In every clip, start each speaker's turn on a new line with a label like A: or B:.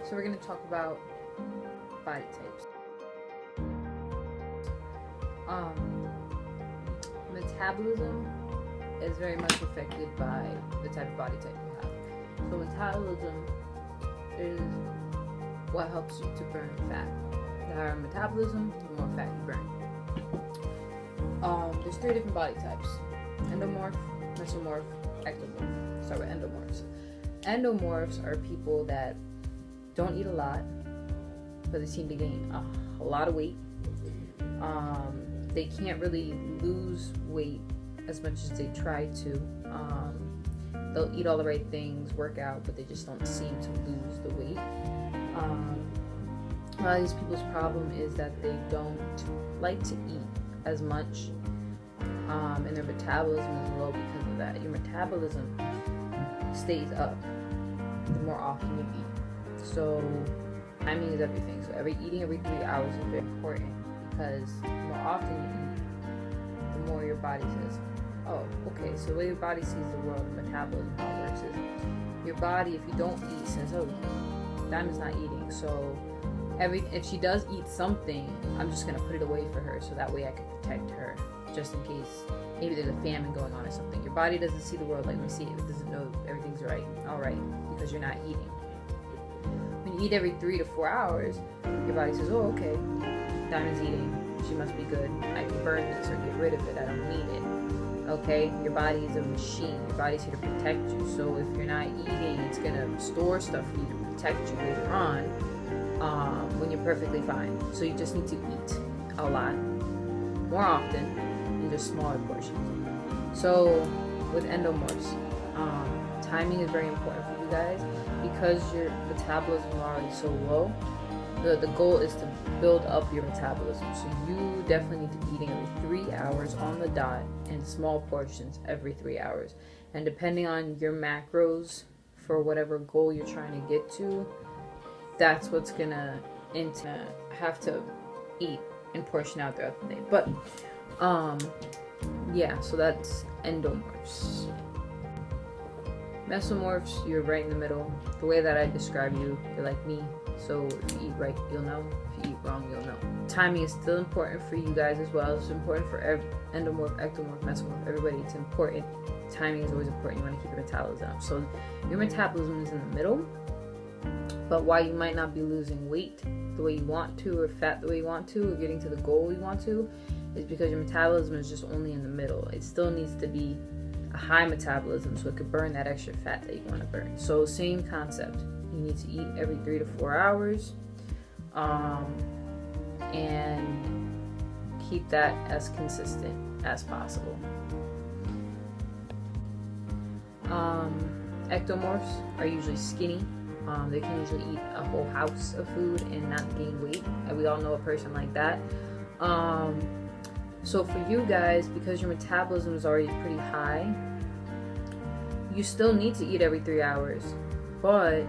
A: So we're going to talk about body types. Metabolism is very much affected by the type of body type you have. So metabolism is what helps you to burn fat. The higher metabolism, the more fat you burn. There's 3 different body types: endomorph, mesomorph, ectomorph. Start with endomorphs. Endomorphs are people that don't eat a lot, but they seem to gain a lot of weight. They can't really lose weight as much as they try to. They'll eat all the right things, work out, but they just don't seem to lose the weight. A lot of these people's problem is that they don't like to eat as much, and their metabolism is low because of that. Your metabolism stays up the more often you eat. So timing is everything. So eating every 3 hours is very important, because the more often you eat, the more your body says, oh, okay, so the way your body sees the world, the metabolism, how it works is your body, if you don't eat, says, oh, Diamond's not eating, so if she does eat something, I'm just going to put it away for her, so that way I can protect her, just in case maybe there's a famine going on or something. Your body doesn't see the world like we see it. It doesn't know everything's all right, because you're not eating. When you eat every 3 to 4 hours, your body says, oh, okay, Diamond's eating, she must be good, I can burn this or get rid of it, I don't need it. Okay, your body is a machine. Your body's here to protect you. So if you're not eating, it's gonna store stuff for you to protect you later on, when you're perfectly fine. So you just need to eat a lot, more often, in just smaller portions. So with endomorphs, timing is very important for you guys, because your metabolism is already so low. The goal is to build up your metabolism. So you definitely need to be eating every 3 hours on the dot, in small portions every 3 hours. And depending on your macros for whatever goal you're trying to get to, that's what's gonna have to eat and portion out throughout the day. But yeah, so that's endomorphs. Mesomorphs, you're right in the middle. The way that I describe you, you're like me. So if you eat right, you'll know. If you eat wrong, you'll know. Timing is still important for you guys as well. It's important for endomorph, ectomorph, mesomorph, everybody. It's important. Timing is always important. You want to keep your metabolism up. So your metabolism is in the middle. But why you might not be losing weight the way you want to, or fat the way you want to, or getting to the goal you want to, is because your metabolism is just only in the middle. It still needs to be a high metabolism so it could burn that extra fat that you want to burn. So same concept. You need to eat every 3 to 4 hours, and keep that as consistent as possible. Ectomorphs are usually skinny. They can usually eat a whole house of food and not gain weight. And we all know a person like that. So for you guys, because your metabolism is already pretty high, you still need to eat every 3 hours. But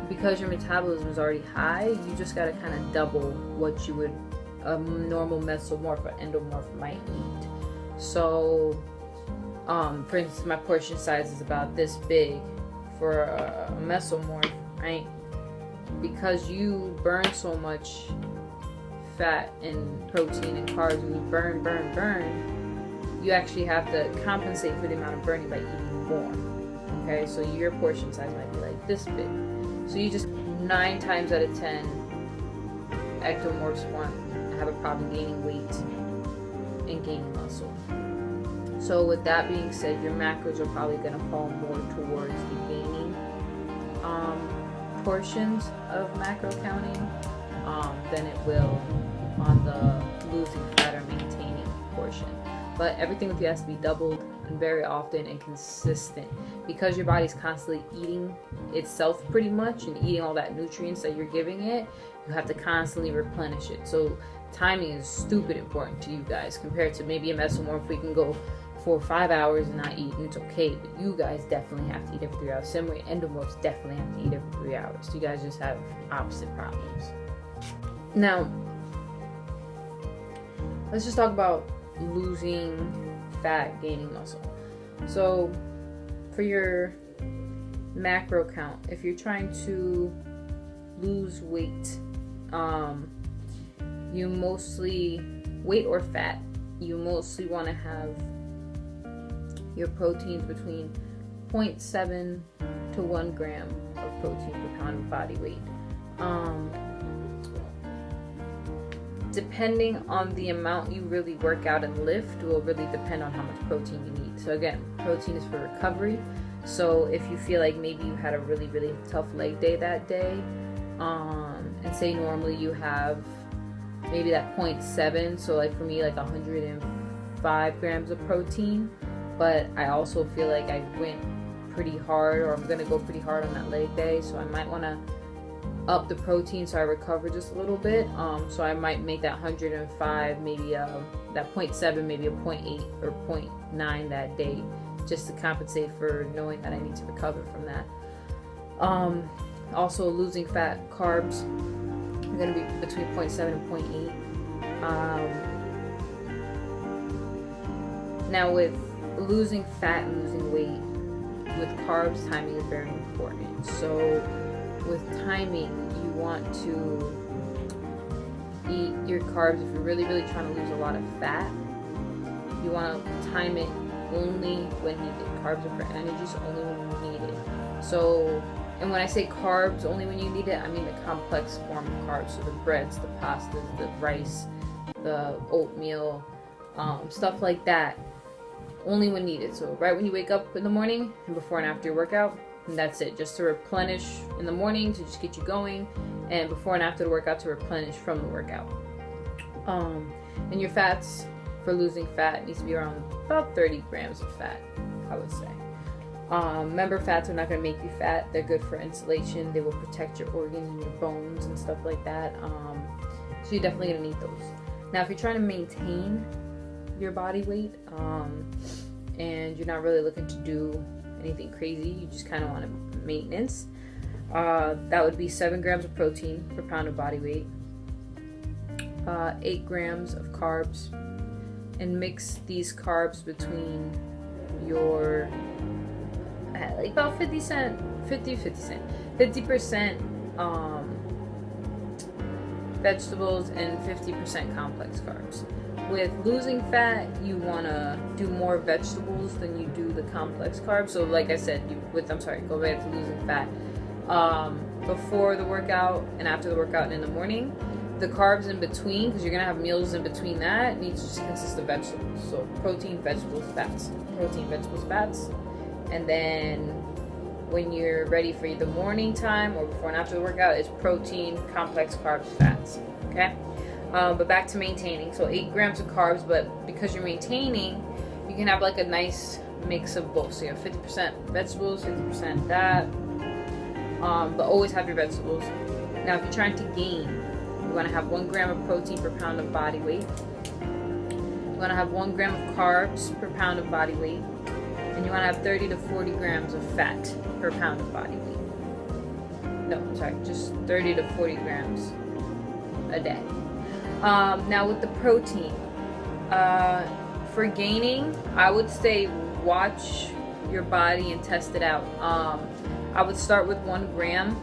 A: because your metabolism is already high, you just gotta kind of double what you would a normal mesomorph or endomorph might eat. So, for instance, my portion size is about this big for a mesomorph, right? Because you burn so much fat and protein and carbs, and you burn, you actually have to compensate for the amount of burning by eating more. Okay, so your portion size might be like this big. So you just 9 times out of 10, ectomorphs have a problem gaining weight and gaining muscle. So with that being said, your macros are probably going to fall more towards the gaining portions of macro counting than it will on the losing fat or maintaining portion. But everything with you has to be doubled and very often and consistent, because your body's constantly eating itself pretty much and eating all that nutrients that you're giving it. You have to constantly replenish it. So timing is stupid important to you guys, compared to maybe a mesomorph. We can go 4 or 5 hours and not eat, and it's okay. But you guys definitely have to eat every 3 hours. Same way endomorphs definitely have to eat every 3 hours. You guys just have opposite problems. Now, let's just talk about losing fat, gaining muscle. So for your macro count. If you're trying to lose weight, you mostly, weight or fat, you mostly want to have your proteins between 0.7 to 1 gram of protein per pound of body weight. Depending on the amount you really work out and lift will really depend on how much protein you need. So again, protein is for recovery. So if you feel like maybe you had a really, really tough leg day that day, and say normally you have maybe that 0.7, so like for me, like 105 grams of protein, but I also feel like I went pretty hard, or I'm gonna go pretty hard on that leg day, so I might want to up the protein so I recover just a little bit. So I might make that 105 maybe that 0.7 maybe a 0.8 or 0.9 that day, just to compensate for knowing that I need to recover from that. Also losing fat, carbs are going to be between 0.7 and 0.8. Now with losing fat and losing weight, with carbs, timing is very important. So with timing, you want to eat your carbs. If you're really, really trying to lose a lot of fat, you want to time it only when needed. Carbs are for energy, so only when you need it. So, and when I say carbs only when you need it, I mean the complex form of carbs. So the breads, the pastas, the rice, the oatmeal, stuff like that, only when needed. So right when you wake up in the morning and before and after your workout, and that's it, just to replenish in the morning to just get you going, and before and after the workout to replenish from the workout. And your fats, for losing fat, needs to be around about 30 grams of fat, I would say. Remember, fats are not going to make you fat. They're good for insulation. They will protect your organs and your bones and stuff like that. So you're definitely going to need those. Now, if you're trying to maintain your body weight, and you're not really looking to do anything crazy, you just kind of want a maintenance, that would be 7 grams of protein per pound of body weight, 8 grams of carbs, and mix these carbs between your like about 50% vegetables and 50% complex carbs. With losing fat, you want to do more vegetables than you do the complex carbs. So like I said, go back to losing fat. Before the workout and after the workout and in the morning, the carbs in between, because you're going to have meals in between that, needs to just consist of vegetables. So protein, vegetables, fats. Protein, vegetables, fats. And then when you're ready for the morning time or before and after the workout, it's protein, complex carbs, fats. Okay? But back to maintaining. So 8 grams of carbs, but because you're maintaining, you can have like a nice mix of both. So you have 50% vegetables, 50% that. But always have your vegetables. Now, if you're trying to gain, you want to have 1 gram of protein per pound of body weight. You want to have 1 gram of carbs per pound of body weight. And you want to have 30 to 40 grams of fat per pound of body weight. No, sorry, just 30 to 40 grams a day. Now with the protein, for gaining, I would say watch your body and test it out. I would start with 1 gram,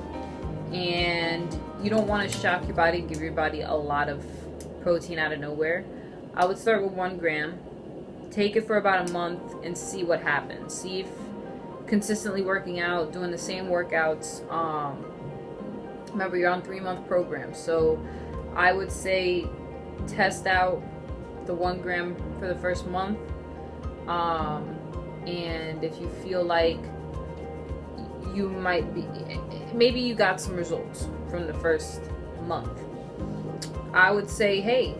A: and you don't want to shock your body and give your body a lot of protein out of nowhere. I would start with 1 gram, take it for about a month and see what happens. See if consistently working out, doing the same workouts. Remember, you're on 3-month programs, so I would say test out the 1 gram for the first month, and if you feel like you might be, maybe you got some results from the first month, I would say, hey,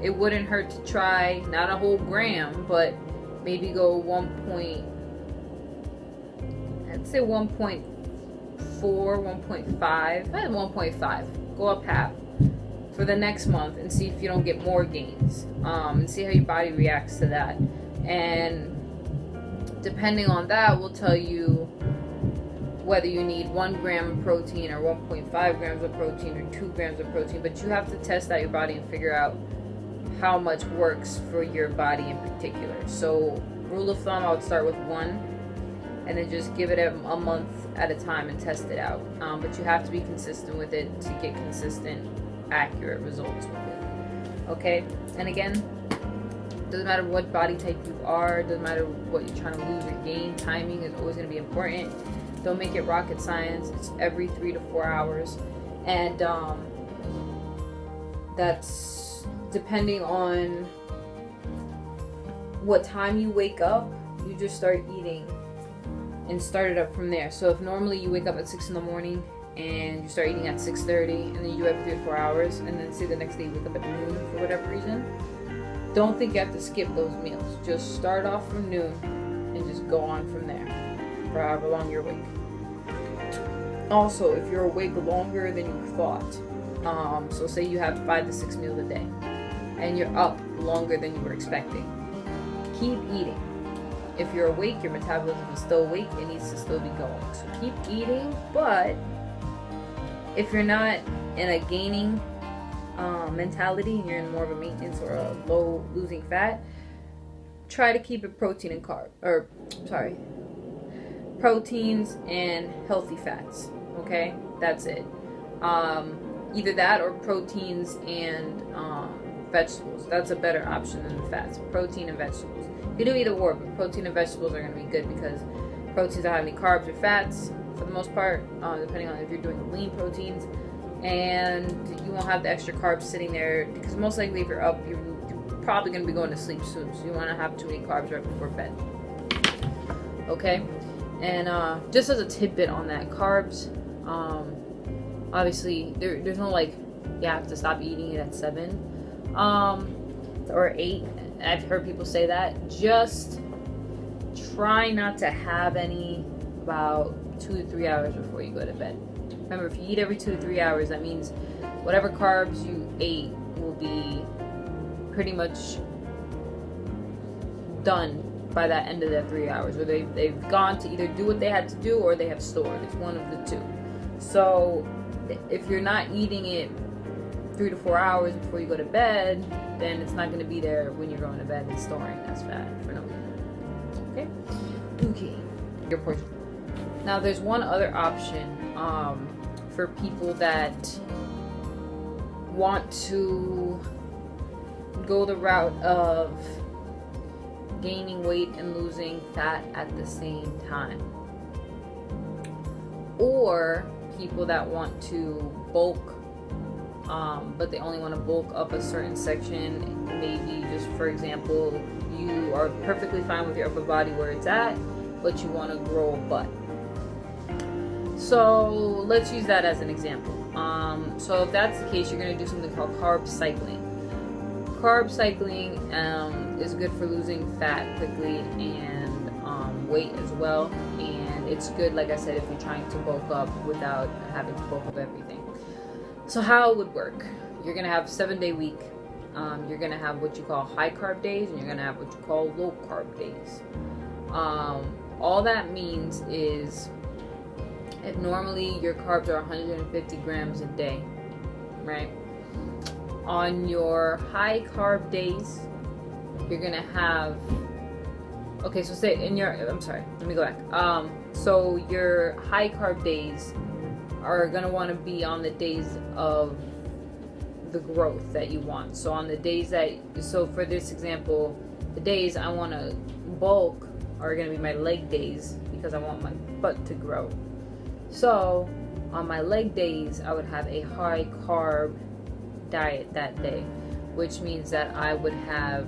A: it wouldn't hurt to try not a whole gram, but maybe go 1.4, 1.5, go up half for the next month and see if you don't get more gains, and see how your body reacts to that. And depending on that will tell you whether you need 1 gram of protein or 1.5 grams of protein or 2 grams of protein. But you have to test out your body and figure out how much works for your body in particular. So rule of thumb, I would start with 1 and then just give it a month at a time and test it out. But you have to be consistent with it to get consistent, accurate results with it. Okay? And again, doesn't matter what body type you are, doesn't matter what you're trying to lose or gain, timing is always going to be important. Don't make it rocket science. It's every 3 to 4 hours. And that's depending on what time you wake up, you just start eating and start it up from there. So if normally you wake up at 6 in the morning and you start eating at 6:30, and then you do it every 3 to 4 hours, and then say the next day you wake up at noon for whatever reason, don't think you have to skip those meals. Just start off from noon and just go on from there for however long you're awake. Also, if you're awake longer than you thought, so say you have 5 to 6 meals a day and you're up longer than you were expecting, keep eating. If you're awake, your metabolism is still awake, it needs to still be going. So keep eating, but if you're not in a gaining mentality and you're in more of a maintenance or a low losing fat, try to keep it proteins and healthy fats. Okay, that's it. Either that or proteins and vegetables. That's a better option than the fats. Protein and vegetables. You do either or, but protein and vegetables are going to be good because proteins don't have any carbs or fats for the most part, depending on if you're doing lean proteins, and you won't have the extra carbs sitting there because most likely if you're up, you're probably going to be going to sleep soon, so you want to have too many carbs right before bed. Okay, and just as a tidbit on that, carbs, obviously there's no like you have to stop eating it at 7 or 8. I've heard people say that. Just try not to have any about 2 to 3 hours before you go to bed. Remember, if you eat every 2 to 3 hours, that means whatever carbs you ate will be pretty much done by that end of that 3 hours, or they've gone to either do what they had to do or they have stored. It's one of the two. So if you're not eating it 3 to 4 hours before you go to bed, then it's not going to be there when you're going to bed and storing as fat for no reason. Okay. Your portion. Now there's one other option for people that want to go the route of gaining weight and losing fat at the same time, or people that want to bulk, but they only want to bulk up a certain section. Maybe just for example, you are perfectly fine with your upper body where it's at, but you want to grow a butt. So let's use that as an example. So if that's the case, you're going to do something called carb cycling. Carb cycling is good for losing fat quickly and weight as well. And it's good, like I said, if you're trying to bulk up without having to bulk up everything. So how it would work, you're going to have 7-day week. You're going to have what you call high carb days, and you're going to have what you call low carb days. All that means is if normally your carbs are 150 grams a day, right? On your high carb days, you're going to have, okay, so say in your, I'm sorry, let me go back. So your high carb days are going to want to be on the days of the growth that you want. So on the days that, so for this example, the days I want to bulk are going to be my leg days because I want my butt to grow. So on my leg days, I would have a high carb diet that day, which means that I would have